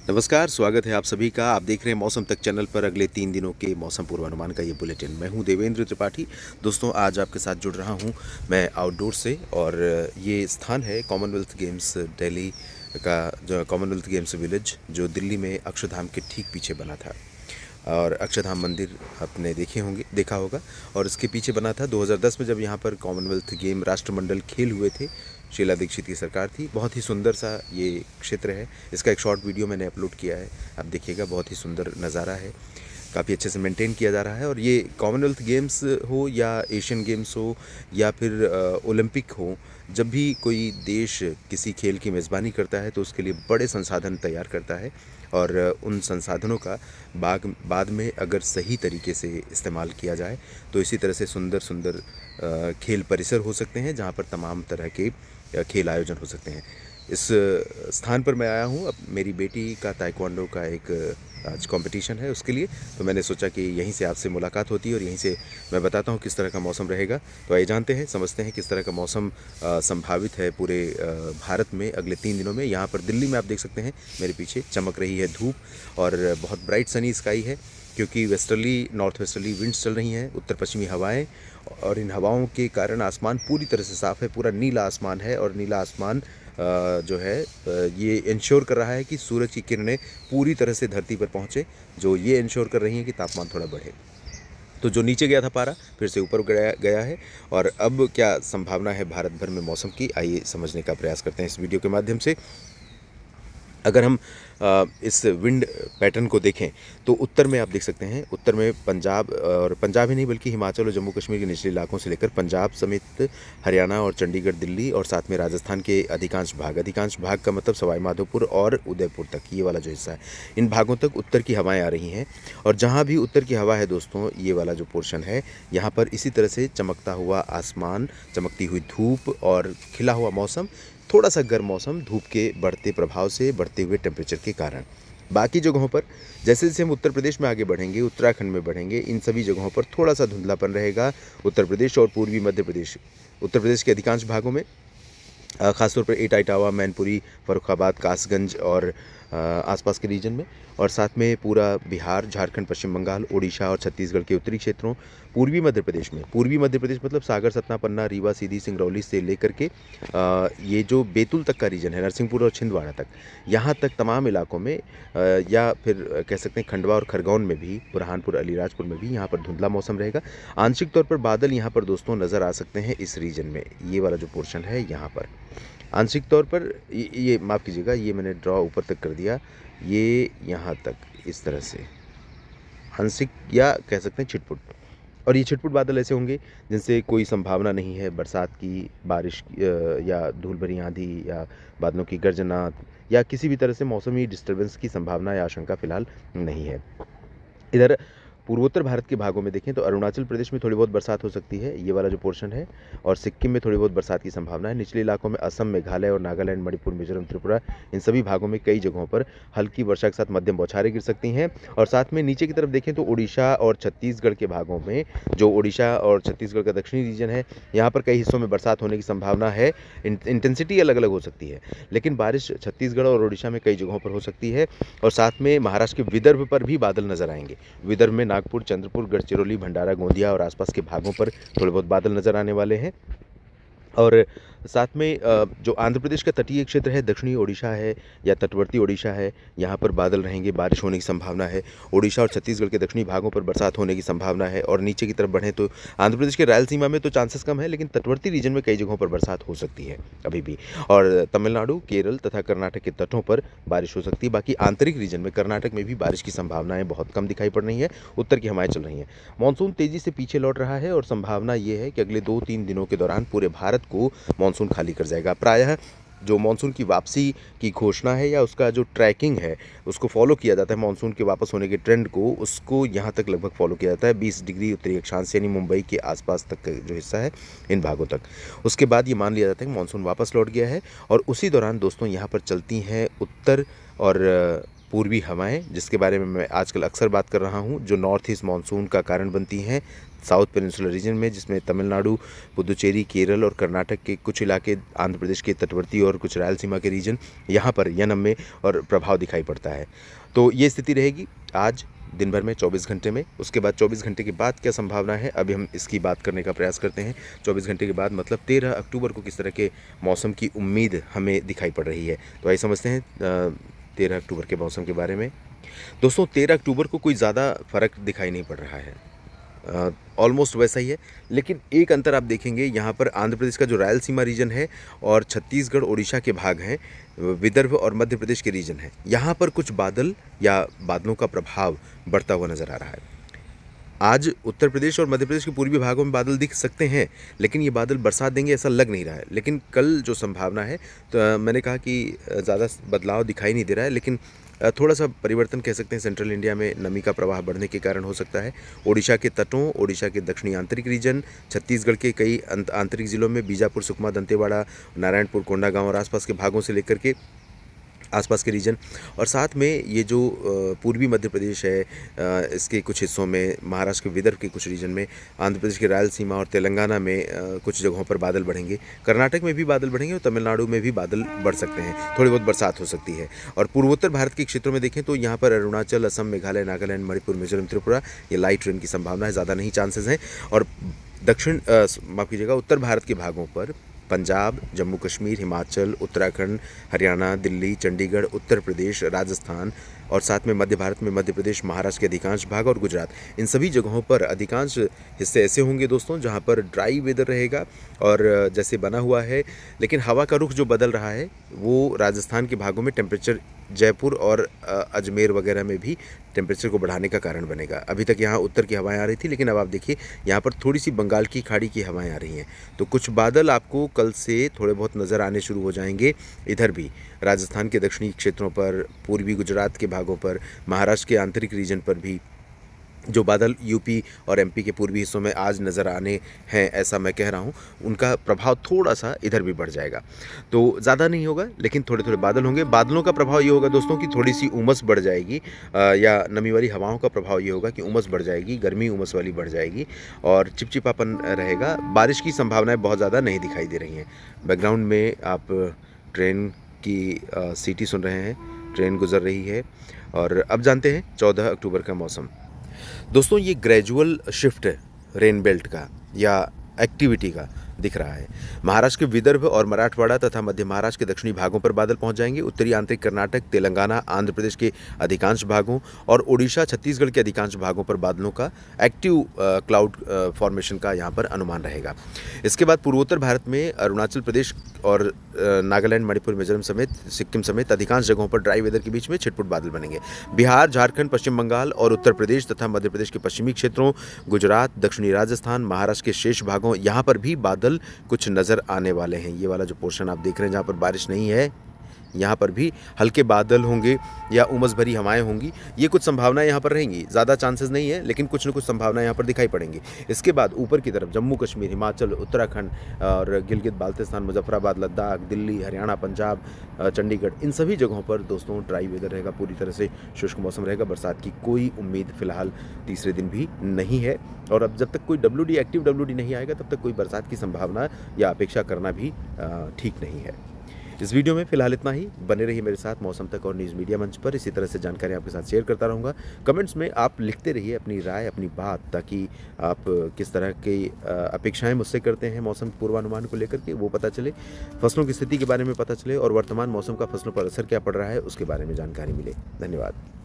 नमस्कार, स्वागत है आप सभी का। आप देख रहे हैं मौसम तक चैनल पर अगले 3 दिनों के मौसम पूर्वानुमान का ये बुलेटिन। मैं हूं देवेंद्र त्रिपाठी। दोस्तों, आज आपके साथ जुड़ रहा हूं मैं आउटडोर से, और ये स्थान है कॉमनवेल्थ गेम्स दिल्ली का, जो कॉमनवेल्थ गेम्स विलेज जो दिल्ली में अक्षरधाम के ठीक पीछे बना था। और अक्षरधाम मंदिर आपने देखा होगा। और इसके पीछे बना था 2010 में, जब यहाँ पर कॉमनवेल्थ गेम राष्ट्रमंडल खेल हुए थे। शीला दीक्षित की सरकार थी। बहुत ही सुंदर सा ये क्षेत्र है। इसका एक शॉर्ट वीडियो मैंने अपलोड किया है, आप देखिएगा। बहुत ही सुंदर नज़ारा है, काफ़ी अच्छे से मेंटेन किया जा रहा है। और ये कॉमनवेल्थ गेम्स हो या एशियन गेम्स हो या फिर ओलंपिक हो, जब भी कोई देश किसी खेल की मेज़बानी करता है तो उसके लिए बड़े संसाधन तैयार करता है। और उन संसाधनों का बाद में अगर सही तरीके से इस्तेमाल किया जाए तो इसी तरह से सुंदर सुंदर खेल परिसर हो सकते हैं, जहाँ पर तमाम तरह के खेल आयोजन हो सकते हैं। इस स्थान पर मैं आया हूँ। अब मेरी बेटी का ताइक्वांडो का एक आज कंपटीशन है, उसके लिए तो मैंने सोचा कि यहीं से आपसे मुलाकात होती है और यहीं से मैं बताता हूँ किस तरह का मौसम रहेगा। तो आइए जानते हैं, समझते हैं किस तरह का मौसम संभावित है पूरे भारत में अगले 3 दिनों में। यहाँ पर दिल्ली में आप देख सकते हैं मेरे पीछे चमक रही है धूप, और बहुत ब्राइट सनी स्काई है, क्योंकि नॉर्थ वेस्टर्ली विंड्स चल रही हैं, उत्तर पश्चिमी हवाएं। और इन हवाओं के कारण आसमान पूरी तरह से साफ़ है, पूरा नीला आसमान है। और नीला आसमान जो है ये इंश्योर कर रहा है कि सूरज की किरणें पूरी तरह से धरती पर पहुँचे, जो ये इंश्योर कर रही हैं कि तापमान थोड़ा बढ़े। तो जो नीचे गया था पारा, फिर से ऊपर गया है। और अब क्या संभावना है भारत भर में मौसम की, आइए समझने का प्रयास करते हैं इस वीडियो के माध्यम से। अगर हम इस विंड पैटर्न को देखें तो उत्तर में आप देख सकते हैं, उत्तर में पंजाब, और पंजाब ही नहीं बल्कि हिमाचल और जम्मू कश्मीर के निचले इलाकों से लेकर पंजाब समेत हरियाणा और चंडीगढ़, दिल्ली और साथ में राजस्थान के अधिकांश भाग का मतलब सवाई माधोपुर और उदयपुर तक, ये वाला जो हिस्सा है, इन भागों तक उत्तर की हवाएं आ रही हैं। और जहाँ भी उत्तर की हवा है दोस्तों, ये वाला जो पोर्शन है, यहाँ पर इसी तरह से चमकता हुआ आसमान, चमकती हुई धूप और खिला हुआ मौसम, थोड़ा सा गर्म मौसम धूप के बढ़ते प्रभाव से, बढ़ते हुए टेम्परेचर के कारण। बाकी जगहों पर जैसे जैसे हम उत्तर प्रदेश में आगे बढ़ेंगे, उत्तराखंड में बढ़ेंगे, इन सभी जगहों पर थोड़ा सा धुंधलापन रहेगा। उत्तर प्रदेश और पूर्वी मध्य प्रदेश, उत्तर प्रदेश के अधिकांश भागों में, ख़ासतौर पर एटा, इटावा, मैनपुरी, फर्रुखाबाद, कासगंज और आसपास के रीजन में, और साथ में पूरा बिहार, झारखंड, पश्चिम बंगाल, ओडिशा और छत्तीसगढ़ के उत्तरी क्षेत्रों, पूर्वी मध्य प्रदेश में, पूर्वी मध्य प्रदेश मतलब सागर, सतना, पन्ना, रीवा, सीधी, सिंगरौली से लेकर के ये जो बैतूल तक का रीजन है, नरसिंहपुर और छिंदवाड़ा तक, यहाँ तक तमाम इलाकों में, या फिर कह सकते हैं खंडवा और खरगोन में भी, बुरहानपुर, अलीराजपुर में भी यहाँ पर धुंधला मौसम रहेगा। आंशिक तौर पर बादल यहाँ पर दोस्तों नज़र आ सकते हैं इस रीजन में, ये वाला जो पोर्शन है यहाँ पर आंशिक तौर पर, ये माफ़ कीजिएगा, ये मैंने ड्रॉ ऊपर तक कर दिया, ये यहाँ तक इस तरह से आंशिक या कह सकते हैं छिटपुट। और ये छिटपुट बादल ऐसे होंगे जिनसे कोई संभावना नहीं है बरसात की, बारिश या धूल भरी आंधी या बादलों की गर्जना या किसी भी तरह से मौसमी डिस्टर्बेंस की संभावना या आशंका फिलहाल नहीं है। इधर पूर्वोत्तर भारत के भागों में देखें तो अरुणाचल प्रदेश में थोड़ी बहुत बरसात हो सकती है, ये वाला जो पोर्शन है, और सिक्किम में थोड़ी बहुत बरसात की संभावना है। निचले इलाकों में असम, मेघालय और नागालैंड, मणिपुर, मिजोरम, त्रिपुरा, इन सभी भागों में कई जगहों पर हल्की वर्षा के साथ मध्यम बौछारें गिर सकती हैं। और साथ में नीचे की तरफ देखें तो उड़ीसा और छत्तीसगढ़ के भागों में, जो उड़ीसा और छत्तीसगढ़ का दक्षिणी रीजन है, यहाँ पर कई हिस्सों में बरसात होने की संभावना है। इंटेंसिटी अलग अलग हो सकती है, लेकिन बारिश छत्तीसगढ़ और उड़ीसा में कई जगहों पर हो सकती है। और साथ में महाराष्ट्र के विदर्भ पर भी बादल नजर आएंगे। विदर्भ में नागपुर, चंद्रपुर, गढ़चिरौली, भंडारा, गोंदिया और आसपास के भागों पर थोड़े बहुत बादल नजर आने वाले हैं। और साथ में जो आंध्र प्रदेश का तटीय क्षेत्र है, दक्षिणी ओडिशा है या तटवर्ती ओडिशा है, यहाँ पर बादल रहेंगे, बारिश होने की संभावना है। ओडिशा और छत्तीसगढ़ के दक्षिणी भागों पर बरसात होने की संभावना है। और नीचे की तरफ बढ़ें तो आंध्र प्रदेश के रायलसीमा में तो चांसेस कम है, लेकिन तटवर्ती रीजन में कई जगहों पर बरसात हो सकती है अभी भी। और तमिलनाडु, केरल तथा कर्नाटक के तटों पर बारिश हो सकती है। बाकी आंतरिक रीजन में कर्नाटक में भी बारिश की संभावनाएं बहुत कम दिखाई पड़ रही हैं। उत्तर की हवाएं चल रही हैं। मानसून तेजी से पीछे लौट रहा है और संभावना ये है कि अगले 2-3 दिनों के दौरान पूरे भारत को मानसून खाली कर जाएगा। प्रायः जो मानसून की वापसी की घोषणा है या उसका जो ट्रैकिंग है, उसको फॉलो किया जाता है, मानसून के वापस होने के ट्रेंड को, उसको यहाँ तक लगभग फॉलो किया जाता है 20 डिग्री उत्तरी अक्षांश यानी मुंबई के आसपास तक का जो हिस्सा है, इन भागों तक। उसके बाद ये मान लिया जाता है कि मानसून वापस लौट गया है। और उसी दौरान दोस्तों यहाँ पर चलती हैं उत्तर और पूर्वी हवाएं, जिसके बारे में मैं आजकल अक्सर बात कर रहा हूं, जो नॉर्थ ईस्ट मानसून का कारण बनती हैं साउथ पेनिनसुलर रीजन में, जिसमें तमिलनाडु, पुदुचेरी, केरल और कर्नाटक के कुछ इलाके, आंध्र प्रदेश के तटवर्ती और कुछ रायलसीमा के रीजन, यहाँ पर यनम में और प्रभाव दिखाई पड़ता है। तो ये स्थिति रहेगी आज दिन भर में 24 घंटे में। उसके बाद 24 घंटे के बाद क्या संभावना है, अभी हम इसकी बात करने का प्रयास करते हैं। 24 घंटे के बाद मतलब 13 अक्टूबर को किस तरह के मौसम की उम्मीद हमें दिखाई पड़ रही है। तो आइए समझते हैं 13 अक्टूबर के मौसम के बारे में। दोस्तों 13 अक्टूबर को कोई ज़्यादा फ़र्क दिखाई नहीं पड़ रहा है, ऑलमोस्ट वैसा ही है। लेकिन एक अंतर आप देखेंगे, यहाँ पर आंध्र प्रदेश का जो रायलसीमा रीजन है और छत्तीसगढ़ ओडिशा के भाग हैं, विदर्भ और मध्य प्रदेश के रीजन हैं, यहाँ पर कुछ बादल या बादलों का प्रभाव बढ़ता हुआ नज़र आ रहा है। आज उत्तर प्रदेश और मध्य प्रदेश के पूर्वी भागों में बादल दिख सकते हैं, लेकिन ये बादल बरसात देंगे ऐसा लग नहीं रहा है। लेकिन कल जो संभावना है, तो मैंने कहा कि ज़्यादा बदलाव दिखाई नहीं दे रहा है, लेकिन थोड़ा सा परिवर्तन कह सकते हैं सेंट्रल इंडिया में नमी का प्रवाह बढ़ने के कारण हो सकता है। ओडिशा के तटों, ओडिशा के दक्षिणी आंतरिक रीजन, छत्तीसगढ़ के कई आंतरिक जिलों में, बीजापुर, सुकमा, दंतेवाड़ा, नारायणपुर, कोंडागांव और आसपास के भागों से लेकर के आसपास के रीजन, और साथ में ये जो पूर्वी मध्य प्रदेश है, इसके कुछ हिस्सों में, महाराष्ट्र के विदर्भ के कुछ रीजन में, आंध्र प्रदेश के रायलसीमा और तेलंगाना में कुछ जगहों पर बादल बढ़ेंगे। कर्नाटक में भी बादल बढ़ेंगे और तमिलनाडु में भी बादल बढ़ सकते हैं, थोड़ी बहुत बरसात हो सकती है। और पूर्वोत्तर भारत के क्षेत्रों में देखें तो यहाँ पर अरुणाचल, असम, मेघालय, नागालैंड, मणिपुर, मिजोरम, त्रिपुरा, ये लाइट रेन की संभावना है, ज़्यादा नहीं चांसेस हैं। और माफ़ कीजिएगा, उत्तर भारत के भागों पर पंजाब, जम्मू कश्मीर, हिमाचल, उत्तराखंड, हरियाणा, दिल्ली, चंडीगढ़, उत्तर प्रदेश, राजस्थान और साथ में मध्य भारत में मध्य प्रदेश, महाराष्ट्र के अधिकांश भाग और गुजरात, इन सभी जगहों पर अधिकांश हिस्से ऐसे होंगे दोस्तों जहां पर ड्राई वेदर रहेगा और जैसे बना हुआ है। लेकिन हवा का रुख जो बदल रहा है वो राजस्थान के भागों में टेम्परेचर, जयपुर और अजमेर वगैरह में भी टेम्परेचर को बढ़ाने का कारण बनेगा। अभी तक यहाँ उत्तर की हवाएं आ रही थी, लेकिन अब आप देखिए यहाँ पर थोड़ी सी बंगाल की खाड़ी की हवाएं आ रही हैं। तो कुछ बादल आपको कल से थोड़े बहुत नज़र आने शुरू हो जाएंगे। इधर भी राजस्थान के दक्षिणी क्षेत्रों पर, पूर्वी गुजरात के भागों पर, महाराष्ट्र के आंतरिक रीजन पर भी जो बादल यूपी और एमपी के पूर्वी हिस्सों में आज नज़र आने हैं, ऐसा मैं कह रहा हूं, उनका प्रभाव थोड़ा सा इधर भी बढ़ जाएगा। तो ज़्यादा नहीं होगा, लेकिन थोड़े थोड़े बादल होंगे। बादलों का प्रभाव ये होगा दोस्तों कि थोड़ी सी उमस बढ़ जाएगी, या नमी वाली हवाओं का प्रभाव ये होगा कि उमस बढ़ जाएगी, गर्मी उमस वाली बढ़ जाएगी और चिपचिपापन रहेगा। बारिश की संभावनाएँ बहुत ज़्यादा नहीं दिखाई दे रही हैं। बैकग्राउंड में आप ट्रेन की सीटी सुन रहे हैं, ट्रेन गुजर रही है। और अब जानते हैं 14 अक्टूबर का मौसम। दोस्तों ये ग्रेजुअल शिफ्ट रेन बेल्ट का या एक्टिविटी का दिख रहा है। महाराष्ट्र के विदर्भ और मराठवाड़ा तथा मध्य महाराष्ट्र के दक्षिणी भागों पर बादल पहुंच जाएंगे। उत्तरी आंतरिक कर्नाटक, तेलंगाना, आंध्र प्रदेश के अधिकांश भागों और ओडिशा, छत्तीसगढ़ के अधिकांश भागों पर बादलों का एक्टिव क्लाउड फॉर्मेशन का यहां पर अनुमान रहेगा। इसके बाद पूर्वोत्तर भारत में अरुणाचल प्रदेश और नागालैंड, मणिपुर, मिजोरम समेत सिक्किम समेत अधिकांश जगहों पर ड्राई वेदर के बीच में छिटपुट बादल बनेंगे। बिहार, झारखंड, पश्चिम बंगाल और उत्तर प्रदेश तथा मध्य प्रदेश के पश्चिमी क्षेत्रों, गुजरात, दक्षिणी राजस्थान, महाराष्ट्र के शेष भागों, यहाँ पर भी बादल कुछ नज़र आने वाले हैं। ये वाला जो पोर्शन आप देख रहे हैं जहाँ पर बारिश नहीं है, यहाँ पर भी हल्के बादल होंगे या उमस भरी हवाएं होंगी। ये कुछ संभावनाएं यहाँ पर रहेंगी, ज़्यादा चांसेस नहीं है, लेकिन कुछ न कुछ संभावनाएं यहाँ पर दिखाई पड़ेंगी। इसके बाद ऊपर की तरफ जम्मू कश्मीर, हिमाचल, उत्तराखंड और गिलगित बाल्तिस्तान, मुजफ्फराबाद, लद्दाख, दिल्ली, हरियाणा, पंजाब, चंडीगढ़, इन सभी जगहों पर दोस्तों ड्राई वेदर रहेगा, पूरी तरह से शुष्क मौसम रहेगा। बरसात की कोई उम्मीद फिलहाल तीसरे दिन भी नहीं है। और अब जब तक कोई WD, एक्टिव WD नहीं आएगा, तब तक कोई बरसात की संभावना या अपेक्षा करना भी ठीक नहीं है। इस वीडियो में फिलहाल इतना ही। बने रहिए मेरे साथ मौसम तक और न्यूज़ मीडिया मंच पर। इसी तरह से जानकारी आपके साथ शेयर करता रहूँगा। कमेंट्स में आप लिखते रहिए अपनी राय, अपनी बात, ताकि आप किस तरह की अपेक्षाएं मुझसे करते हैं मौसम पूर्वानुमान को लेकर के, वो पता चले, फसलों की स्थिति के बारे में पता चले और वर्तमान मौसम का फसलों पर असर क्या पड़ रहा है उसके बारे में जानकारी मिले। धन्यवाद।